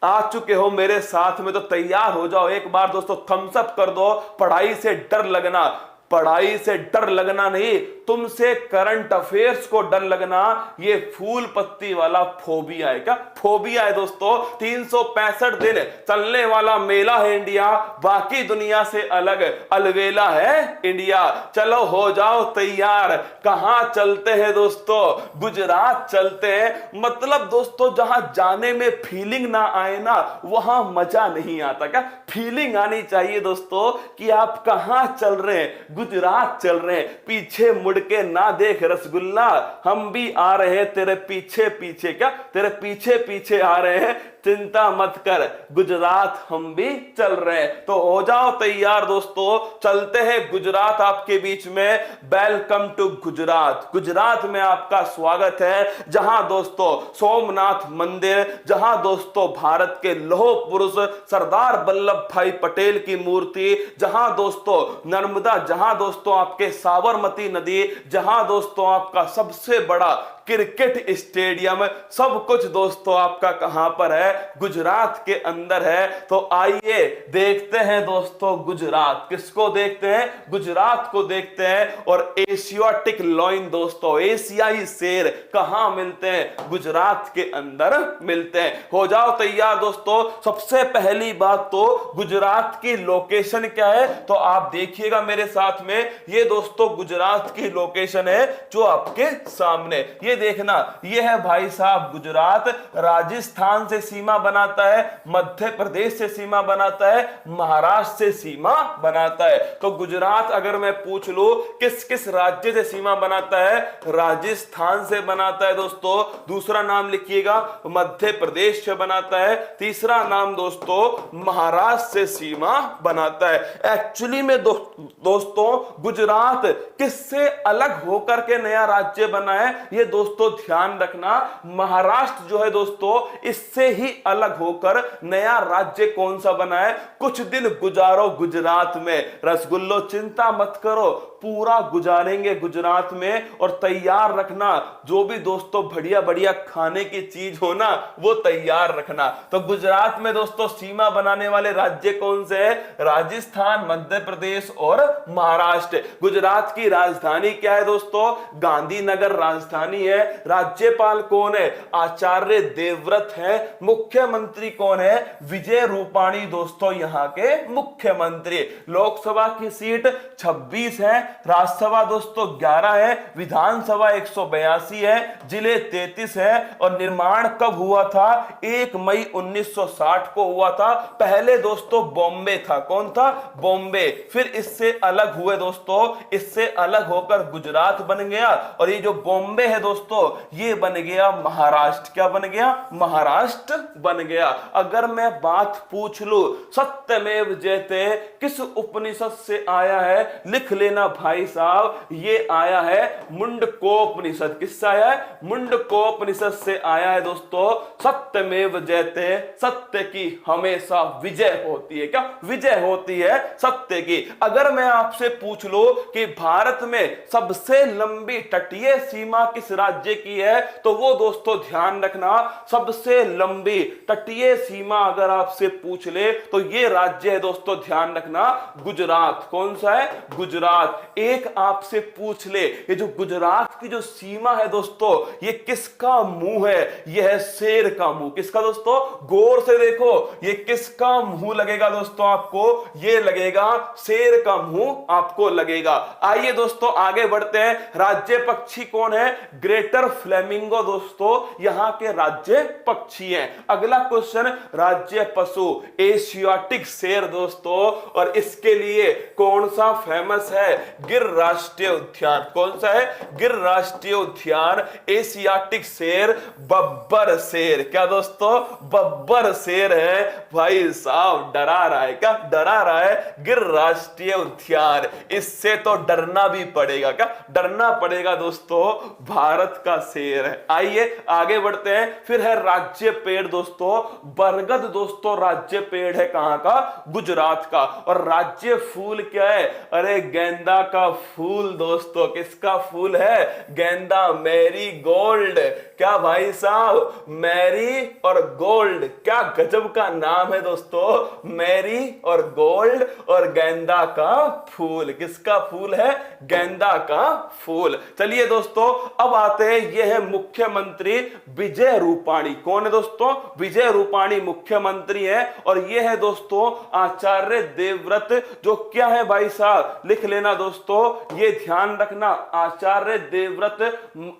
आ चुके हो मेरे साथ में तो तैयार हो जाओ। एक बार दोस्तों थम्स अप कर दो। पढ़ाई से डर लगना, पढ़ाई से डर लगना नहीं, तुमसे करंट अफेयर्स को डर लगना, ये फूल पत्ती वाला फोबिया है। क्या फोबिया है दोस्तों? 365 दिन चलने वाला मेला है इंडिया, बाकी दुनिया से अलग अलवेला है इंडिया। चलो हो जाओ तैयार। कहां चलते हैं दोस्तों? गुजरात चलते हैं। मतलब दोस्तों जहां जाने में फीलिंग ना आए ना, वहां मजा नहीं आता। क्या फीलिंग आनी चाहिए दोस्तों कि आप कहां चल रहे हैं? गुजरात चल रहे हैं। पीछे मुड़ के ना देख रसगुल्ला, हम भी आ रहे हैं तेरे पीछे पीछे। क्या तेरे पीछे पीछे आ रहे हैं, चिंता मत कर, गुजरात हम भी चल रहे हैं। तो हो जाओ तैयार दोस्तों, चलते हैं गुजरात आपके बीच में। Welcome to Gujarat. गुजरात में आपका स्वागत है, जहां दोस्तों सोमनाथ मंदिर, जहां दोस्तों भारत के लौह पुरुष सरदार वल्लभ भाई पटेल की मूर्ति, जहां दोस्तों नर्मदा, जहां दोस्तों आपके साबरमती नदी, जहां दोस्तों आपका सबसे बड़ा क्रिकेट स्टेडियम, सब कुछ दोस्तों आपका कहां पर है? गुजरात के अंदर है। तो आइए देखते हैं दोस्तों गुजरात। किसको देखते हैं? गुजरात को देखते हैं। और एशियाटिक लॉइन दोस्तों, एशियाई शेर कहां मिलते हैं? गुजरात के अंदर मिलते हैं। हो जाओ तैयार दोस्तों। सबसे पहली बात तो गुजरात की लोकेशन क्या है, तो आप देखिएगा मेरे साथ में। ये दोस्तों गुजरात की लोकेशन है जो आपके सामने, ये देखना, ये है भाई साहब गुजरात। राजस्थान से सीमा बनाता है, मध्य प्रदेश से सीमा बनाता है, महाराष्ट्र से सीमा बनाता है। तो गुजरात अगर मैं पूछ लूं किस किस राज्य से सीमा बनाता है? राजस्थान से बनाता है दोस्तों। दूसरा नाम लिखिएगा, मध्य प्रदेश से बनाता है। तीसरा नाम दोस्तों महाराष्ट्र से सीमा बनाता है। एक्चुअली में दोस्तों गुजरात किससे अलग होकर के नया राज्य बना है, ये दोस्तों ध्यान रखना। महाराष्ट्र जो है दोस्तों इससे ही अलग होकर नया राज्य कौन सा बना है? कुछ दिन गुजारो गुजरात में रसगुल्लो, चिंता मत करो, पूरा गुजारेंगे गुजरात में। और तैयार रखना, जो भी दोस्तों बढ़िया बढ़िया खाने की चीज हो ना, वो तैयार रखना। तो गुजरात में दोस्तों सीमा बनाने वाले राज्य कौन से हैं? राजस्थान, मध्य प्रदेश और महाराष्ट्र। गुजरात की राजधानी क्या है दोस्तों? गांधीनगर राजधानी है। राज्यपाल कौन है? आचार्य देवव्रत है। मुख्यमंत्री कौन है? विजय रूपाणी दोस्तों यहां के मुख्यमंत्री। लोकसभा की सीट 26 है, राज्यसभा दोस्तों 11 है, विधानसभा 182 है, जिले 33 है। और निर्माण कब हुआ था? 1 मई 1960 को हुआ था। पहले दोस्तों बॉम्बे था। कौन था? बॉम्बे। फिर इससे अलग हुए दोस्तों, इससे अलग होकर गुजरात बन गया। और ये जो बॉम्बे है दोस्तों, ये बन गया महाराष्ट्र। क्या बन गया? महाराष्ट्र बन गया। अगर मैं बात पूछ लूं सत्यमेव जयते किस उपनिषद से आया है, लिख लेना भाई साहब, ये आया है मुंडकोपनिषद। किससे आया है? मुंडकोपनिषद से आया है दोस्तों। सत्यमेव जयते, सत्य की हमेशा विजय होती है। क्या विजय होती है? सत्य की। अगर मैं आपसे पूछ लूं कि भारत में सबसे लंबी तटीय सीमा किस राज्य की है, तो वो दोस्तों ध्यान रखना, सबसे लंबी तटीय सीमा अगर आपसे पूछ ले तो ये राज्य है दोस्तों, ध्यान रखना, गुजरात। कौन सा है? गुजरात। एक आपसे पूछ ले, ये जो गुजरात की जो सीमा है दोस्तों, ये किसका मुंह है? यह है शेर का मुंह। किसका दोस्तों? गौर से देखो, ये किसका मुंह लगेगा दोस्तों आपको? ये लगेगा शेर का मुंह आपको लगेगा। आइए दोस्तों आगे बढ़ते हैं। राज्य पक्षी कौन है? ग्रेटर फ्लेमिंगो दोस्तों यहां के राज्य पक्षी हैं। अगला क्वेश्चन, राज्य पशु एशियाटिक शेर दोस्तों, और इसके लिए कौन सा फेमस है? गिर राष्ट्रीय उद्यान। कौन सा है? गिर राष्ट्रीय उद्यान। एशियाटिक शेर बब्बर शेर। क्या दोस्तों? बब्बर शेर है। भाई साहब डरा रहा है। क्या डरा रहा है? गिर राष्ट्रीय उद्यान। इससे तो डरना भी पड़ेगा। क्या डरना पड़ेगा दोस्तों? भारत भारत का शेर है। आइए आगे बढ़ते हैं। फिर है राज्य पेड़ दोस्तों, बरगद दोस्तों राज्य पेड़ है कहां का? गुजरात का। और राज्य फूल क्या है? अरे गेंदा का फूल दोस्तों। किसका फूल है? गेंदा, मैरी गोल्ड। क्या भाई साहब, मैरी और गोल्ड, क्या गजब का नाम है दोस्तों। मैरी और गोल्ड और गेंदा का फूल। किसका फूल है? गेंदा का फूल। चलिए दोस्तों अब आते हैं, यह है मुख्यमंत्री विजय रूपाणी। कौन है दोस्तों? विजय रूपाणी मुख्यमंत्री है। और यह है दोस्तों आचार्य देवव्रत, जो क्या है भाई साहब, लिख लेना दोस्तों, ये ध्यान रखना। आचार्य देवव्रत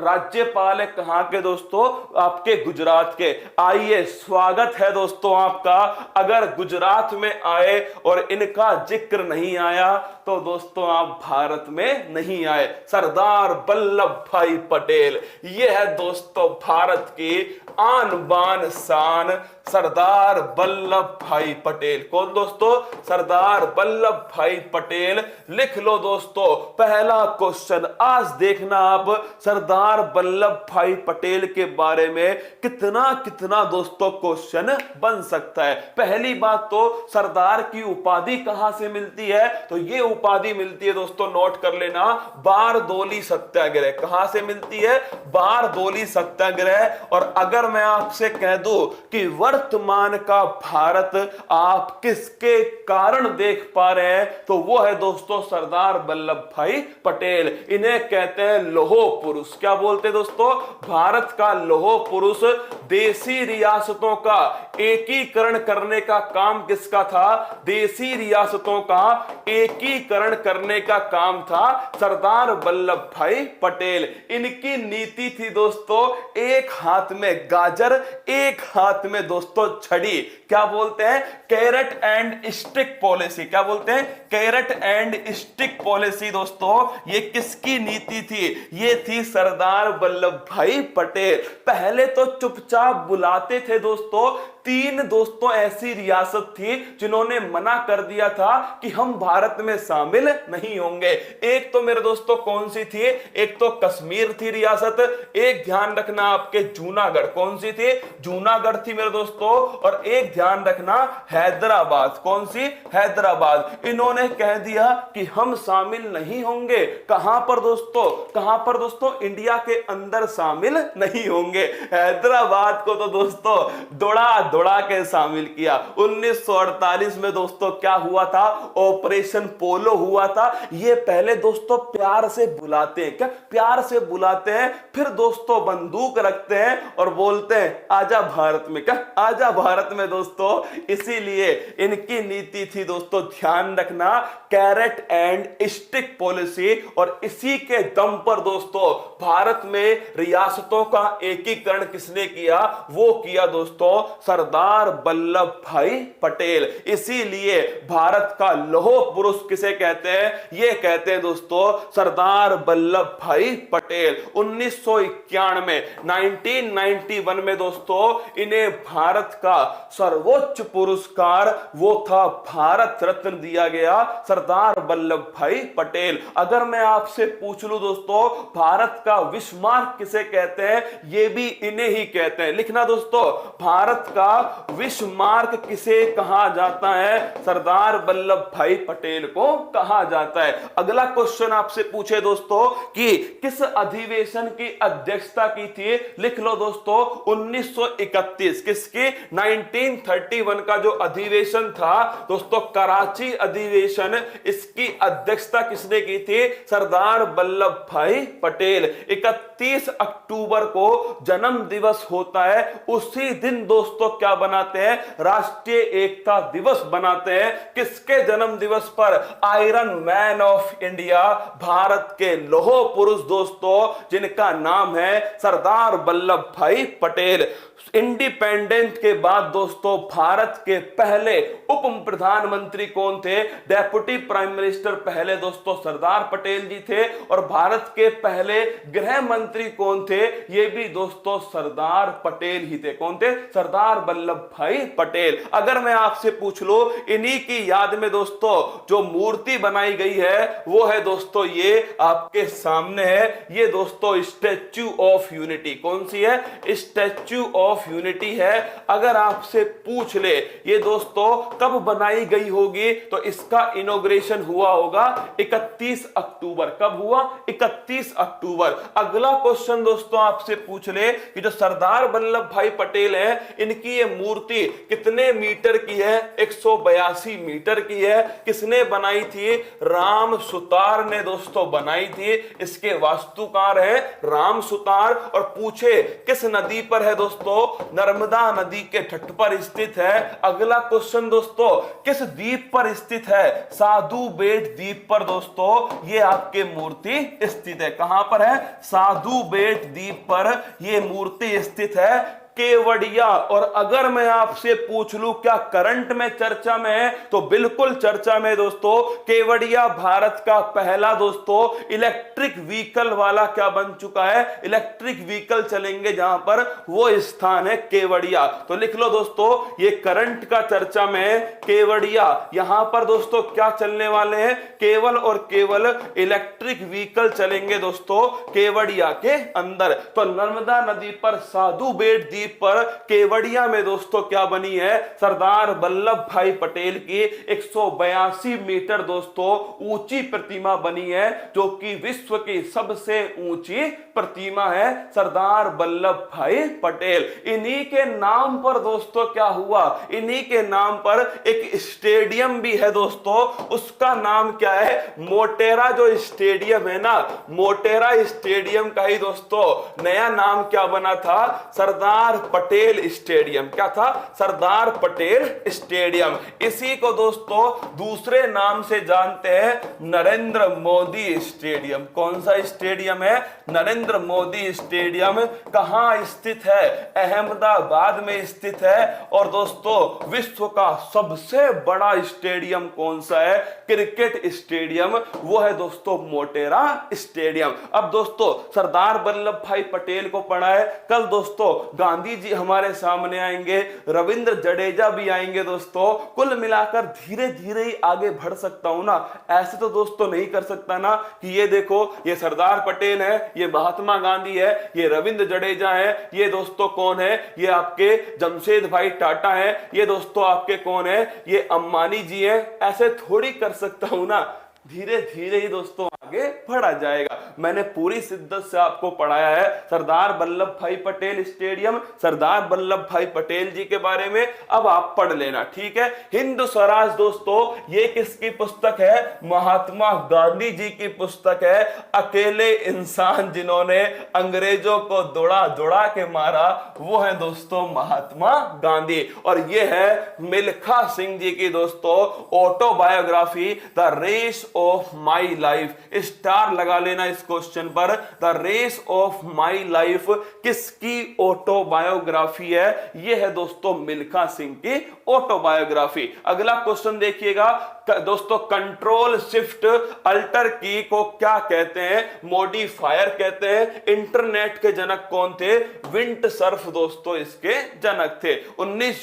राज्यपाल है कहां के दोस्तों? आपके गुजरात के। आइए स्वागत है दोस्तों आपका। अगर गुजरात में आए और इनका जिक्र नहीं आया तो दोस्तों आप भारत में नहीं आए। सरदार वल्लभ भाई पटेल, यह है दोस्तों भारत की आन बान शान, सरदार वल्लभ भाई पटेल। कौन दोस्तों? सरदार वल्लभ भाई पटेल। लिख लो दोस्तों पहला क्वेश्चन। आज देखना आप सरदार वल्लभ भाई पटेल के बारे में कितना कितना दोस्तों क्वेश्चन बन सकता है। पहली बात तो सरदार की उपाधि कहां से मिलती है? तो ये उपाधि मिलती है दोस्तों, नोट कर लेना, बारदोली सत्याग्रह। कहां से मिलती है? बारदोली सत्याग्रह। और अगर मैं आपसे कह दूं कि वर्तमान का भारत आप किसके कारण देख पा रहे हैं, तो वो है दोस्तों सरदार वल्लभ भाई पटेल। इन्हें कहते हैं लौह पुरुष। क्या बोलते हैं दोस्तों? भारत का लौह पुरुष। देसी रियासतों का एकीकरण करने का काम किसका था? देसी रियासतों का एकीकरण करने का काम था सरदार वल्लभ भाई पटेल। इनकी नीति थी दोस्तों, एक हाथ में गाजर, एक हाथ में दोस्तों छड़ी। क्या बोलते हैं? Carrot and stick policy. क्या बोलते हैं? कैरेट एंड स्टिक पॉलिसी दोस्तों, ये किसकी नीति थी? ये थी सरदार वल्लभ भाई पटेल। पहले तो चुपचाप बुलाते थे दोस्तों। तीन दोस्तों ऐसी रियासत थी जिन्होंने मना कर दिया था कि हम भारत में शामिल नहीं होंगे। एक तो मेरे दोस्तों कौन सी थी? एक तो कश्मीर थी रियासत, एक ध्यान रखना आपके जूनागढ़। कौन सी थी? जूनागढ़ थी मेरे दोस्तों। और एक ध्यान रखना हैदराबाद। कौन सी? हैदराबाद। इन्होंने कह दिया कि हम शामिल नहीं होंगे। कहां पर दोस्तों? कहां पर दोस्तों? इंडिया के अंदर शामिल नहीं होंगे। हैदराबाद को तो दोस्तों दौड़ा दौड़ा के शामिल किया। 1948 में दोस्तों क्या हुआ था? ऑपरेशन पोलो हुआ था। ये पहले दोस्तों प्यार से बुलाते हैं। क्या? प्यार से बुलाते हैं, फिर दोस्तों बंदूक रखते हैं और बोलते हैं आजा भारत में। क्या? आजा भारत में दोस्तों। इसीलिए इनकी नीति थी दोस्तों, ध्यान रखना, कैरेट एंड स्टिक पॉलिसी। और इसी के दम पर दोस्तों भारत में रियासतों का एकीकरण किसने किया? वो किया दोस्तों सरदार वल्लभ भाई पटेल। इसीलिए भारत का लौह पुरुष किसे कहते हैं? ये कहते हैं दोस्तों सरदार वल्लभ भाई पटेल। 1991 में दोस्तों इन्हें भारत का सर्वोच्च पुरस्कार, वो था भारत रत्न, दिया गया सरदार वल्लभ भाई पटेल। अगर मैं आपसे पूछ लूं दोस्तों भारत का विस्मार्क किसे कहते हैं? ये भी इन्हें ही कहते हैं। लिखना दोस्तों, भारत का विस्मार्क किसे कहा जाता है? सरदार वल्लभ भाई पटेल को कहा जाता है। अगला क्वेश्चन आपसे पूछे दोस्तों कि किस अधिवेशन की अध्यक्षता की थी? लिख लो दोस्तों 1931। किसकी? 1931 का जो अधिवेशन था दोस्तों, कराची अधिवेशन, इसकी अध्यक्षता किसने की थी? सरदार वल्लभ भाई पटेल। 31 अक्टूबर को जन्म दिवस होता है। उसी दिन दोस्तों क्या बनाते हैं? राष्ट्रीय एकता दिवस बनाते हैं। किसके जन्म दिवस पर? Iron man of India, Bharat के लौह पुरुष दोस्तों, जिनका नाम है सरदार वल्लभ भाई पटेल। इंडिपेंडेंस के बाद दोस्तों भारत के पहले उप प्रधानमंत्री कौन थे? डेप्यूटी प्राइम मिनिस्टर पहले दोस्तों सरदार पटेल जी थे। और भारत के पहले गृह मंत्री कौन थे? ये भी दोस्तों सरदार पटेल ही थे। कौन थे? सरदार वल्लभ भाई पटेल। अगर मैं आपसे पूछ लो इन्हीं की याद में दोस्तों जो मूर्ति बनाई गई है वो है दोस्तों ये आपके सामने है, ये दोस्तों स्टैच्यू ऑफ यूनिटी। कौन सी है? स्टैच्यू ऑफ यूनिटी है। अगर आपसे पूछ ले ये दोस्तों कब बनाई गई होगी तो इसका इनॉग्रेशन हुआ होगा 31 अक्टूबर। कब हुआ? 31 अक्टूबर। अगला क्वेश्चन दोस्तों आपसे पूछ ले कि जो सरदार वल्लभ भाई पटेल है इनकी ये मूर्ति कितने मीटर की है? 182 मीटर की है। किसने बनाई थी? राम सुतार ने दोस्तों बनाई थी। इसके वास्तुकार है राम सुतार। और पूछे किस नदी पर है दोस्तों? नर्मदा नदी के तट पर स्थित है। अगला क्वेश्चन दोस्तों किस द्वीप पर स्थित है? साधु बेट द्वीप पर दोस्तों ये आपके मूर्ति स्थित है। कहां पर है? साधु बेट द्वीप पर ये मूर्ति स्थित है, केवड़िया। और अगर मैं आपसे पूछ लूं क्या करंट में चर्चा में है तो बिल्कुल चर्चा में दोस्तों। केवड़िया भारत का पहला दोस्तों इलेक्ट्रिक व्हीकल वाला क्या बन चुका है? इलेक्ट्रिक व्हीकल चलेंगे जहां पर वो स्थान है केवड़िया। तो लिख लो दोस्तों ये करंट का चर्चा में है केवड़िया। यहां पर दोस्तों क्या चलने वाले हैं? केवल और केवल इलेक्ट्रिक व्हीकल चलेंगे दोस्तों केवड़िया के अंदर। तो नर्मदा नदी पर साधु बेट द्वीप पर केवड़िया में दोस्तों क्या बनी है? सरदार वल्लभ भाई पटेल की 182 मीटर दोस्तों ऊंची प्रतिमा बनी है, जो कि विश्व की सबसे ऊंची प्रतिमा है सरदार वल्लभ भाई पटेल। इन्हीं के नाम पर दोस्तों क्या हुआ? इन्हीं के नाम पर एक स्टेडियम भी है दोस्तों। उसका नाम क्या है? मोटेरा। जो स्टेडियम है ना, मोटेरा स्टेडियम का ही दोस्तों नया नाम क्या बना था? सरदार पटेल स्टेडियम। क्या था? सरदार पटेल स्टेडियम। इसी को दोस्तों दूसरे नाम से जानते हैं नरेंद्र मोदी स्टेडियम। कौन सा स्टेडियम है? नरेंद्र मोदी स्टेडियम। कहां स्थित है? अहमदाबाद में स्थित है। और दोस्तों विश्व का सबसे बड़ा स्टेडियम कौन सा है? Cricket stadium. वो है दोस्तों मोटेरा स्टेडियम। अब दोस्तों सरदार वल्लभ भाई पटेल को पढ़ा है। कल दोस्तों गांधी जी हमारे सामने आएंगे, रविंद्र जडेजा भी आएंगे दोस्तों। कुल मिलाकर धीरे धीरे ही आगे बढ़ सकता हूं ना। ऐसे तो दोस्तों नहीं कर सकता ना कि ये देखो ये सरदार पटेल है, ये महात्मा गांधी है, ये रविंद्र जडेजा है, ये दोस्तों कौन है? ये आपके जमशेद भाई टाटा है, ये दोस्तों आपके कौन है? ये अंबानी जी है। ऐसे थोड़ी कर सकता हूं ना। धीरे धीरे ही दोस्तों आगे बढ़ा जाएगा। मैंने पूरी शिद्दत से आपको पढ़ाया है सरदार वल्लभ भाई पटेल स्टेडियम, सरदार वल्लभ भाई पटेल जी के बारे में। अब आप पढ़ लेना, ठीक है। हिंद स्वराज दोस्तों ये किसकी पुस्तक है? महात्मा गांधी जी की पुस्तक है। अकेले इंसान जिन्होंने अंग्रेजों को दौड़ा दौड़ा के मारा वो है दोस्तों महात्मा गांधी। और ये है मिल्खा सिंह जी की दोस्तों autobiography the race of my life. Star लगा लेना इस क्वेश्चन पर। The race of my life किसकी ऑटोबायोग्राफी है? यह है दोस्तों मिल्खा सिंह की ऑटोबायोग्राफी। अगला क्वेश्चन देखिएगा दोस्तों, कंट्रोल शिफ्ट अल्टर की को क्या कहते हैं? मॉडिफायर कहते हैं। इंटरनेट के जनक कौन थे? विंड सर्फ दोस्तों इसके जनक थे। 19